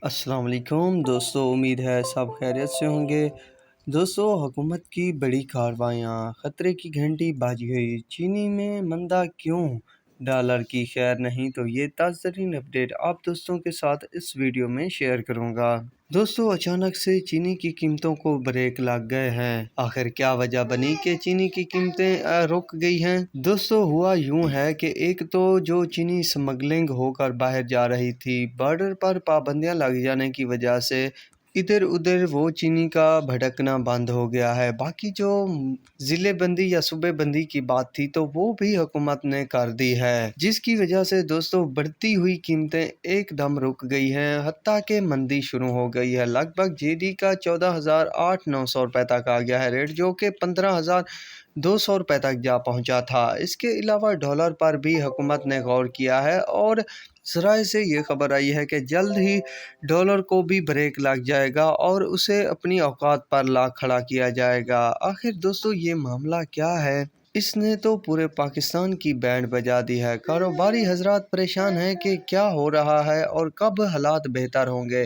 السلام علیکم دوستو، امید ہے سب خیریت سے ہوں گے۔ دوستو، حکومت کی بڑی کارروائیاں، خطرے کی گھنٹی باجی ہوئی، چینی میں مندا کیوں؟ ڈالر کی خیر نہیں؟ تو یہ تازہ ترین اپڈیٹ آپ دوستوں کے ساتھ اس ویڈیو میں شیئر کروں گا۔ دوستو، اچانک سے چینی کی قیمتوں کو بریک لگ گئے ہیں۔ آخر کیا وجہ بنی کہ چینی کی قیمتیں رک گئی ہیں؟ دوستو، ہوا یوں ہے کہ ایک تو جو چینی سمگلنگ ہو کر باہر جا رہی تھی، بارڈر پر پابندیاں لگ جانے کی وجہ سے ادھر ادھر وہ چینی کا بھٹکنا بند ہو گیا ہے۔ باقی جو ضلع بندی یا صوبے بندی کی بات تھی تو وہ بھی حکومت نے کر دی ہے، جس کی وجہ سے دوستو بڑھتی ہوئی قیمتیں ایک دم رک گئی ہیں، حتیٰ کہ مندی شروع ہو گئی ہے۔ لگ بھگ جے ڈی کا 14,800 روپے تک آ گیا ہے ریٹ، جو کہ 15,200 روپے تک جا پہنچا تھا۔ اس کے علاوہ ڈالر پر بھی حکومت نے غور کیا ہے اور ذرائع سے یہ خبر آئی ہے کہ جلد ہی ڈالر کو بھی بریک لگ جائے گا اور اسے اپنی اوقات پر لا کھڑا کیا جائے گا۔ آخر دوستو یہ معاملہ کیا ہے؟ اس نے تو پورے پاکستان کی بینڈ بجا دی ہے۔ کاروباری حضرات پریشان ہیں کہ کیا ہو رہا ہے اور کب حالات بہتر ہوں گے،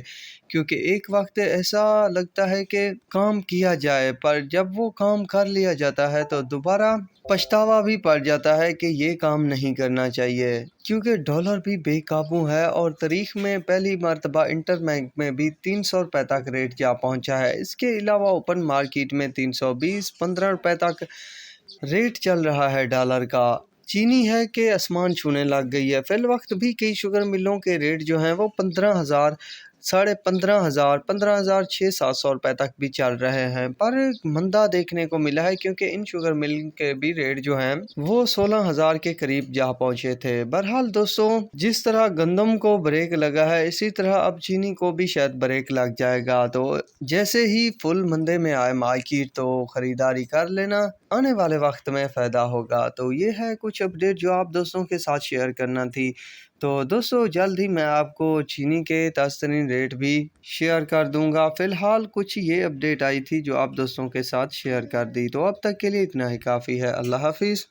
کیونکہ ایک وقت ایسا لگتا ہے کہ کام کیا جائے، پر جب وہ کام کر لیا جاتا ہے تو دوبارہ پچھتاوا بھی پڑ جاتا ہے کہ یہ کام نہیں کرنا چاہیے، کیونکہ ڈالر بھی بے قابو ہے اور تاریخ میں پہلی مرتبہ انٹر بینک میں بھی 300 روپے تک ریٹ جا پہنچا ہے۔ اس کے علاوہ اوپن مارکیٹ میں 320-15 روپے تک ریٹ چل رہا ہے ڈالر کا۔ چینی ہے کہ آسمان چھونے لگ گئی ہے۔ فی الوقت بھی کئی شوگر ملوں کے ریٹ جو ہیں وہ 15,000، 15,500، 15,600-700 روپے تک بھی چل رہے ہیں، پر مندا دیکھنے کو ملا ہے، کیونکہ ان شوگر مل کے بھی ریٹ جو ہیں وہ 16,000 کے قریب جا پہنچے تھے۔ بہرحال دوستوں، جس طرح گندم کو بریک لگا ہے اسی طرح اب چینی کو بھی شاید بریک لگ جائے گا، تو جیسے ہی فل مندے میں آئے مارکیٹ تو خریداری کر لینا، آنے والے وقت میں فائدہ ہوگا۔ تو یہ ہے کچھ اپڈیٹ جو آپ دوستوں کے ساتھ شیئر کرنا تھی۔ تو دوستو جلد ہی میں آپ کو چینی کے تازہ ترین ریٹ بھی شیئر کر دوں گا۔ فی الحال کچھ یہ اپڈیٹ آئی تھی جو آپ دوستوں کے ساتھ شیئر کر دی، تو اب تک کے لیے اتنا ہی کافی ہے۔ اللہ حافظ۔